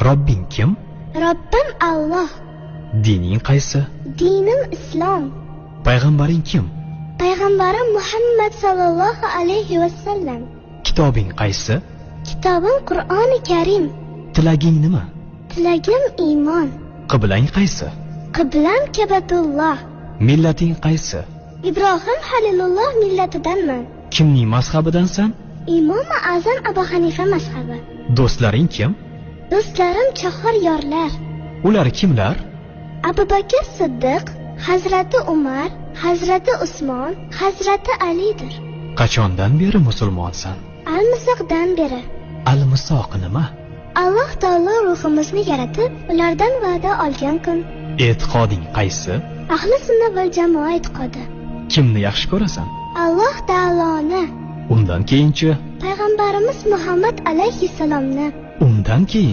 Robbing kim? Robbim Alloh. Dining qaysi? Dinim Islom. Payg'ambaring kim? Payg'ambarim Muhammad sallallohu alayhi vasallam. Kitobing qaysi? Kitobim Qur'oni Karim. Tilaging nima? Tilagim iymon. Qiblang qaysi? Qiblam Kabatulloh. Millating qaysi? Ibrohim Halilulloh millatidanman. Kimning mazhabidansan? Imom Azam Abu Hanifa mazhabi. Do'stlaring kim? Do'stlarim chahor yorlar. Ular kimlar? Abu Bakr Siddiq, Hazrati Umar, Hazrati Usmon, Hazrati Alidir. Qachondan beri musulmonsan? Al-Misoqdan beri. Al-Misoq nima? Alloh taolo ruhimizni yaratib, ulardan va'da olgan kun. E'tiqoding qaysi? Ahli sunna val jamoa e'tiqodi. Kimni yaxshi ko'rasan? Alloh taoloni. Undan keyinchi? Payg'ambarimiz Muhammad alayhissalomni. Undan keyin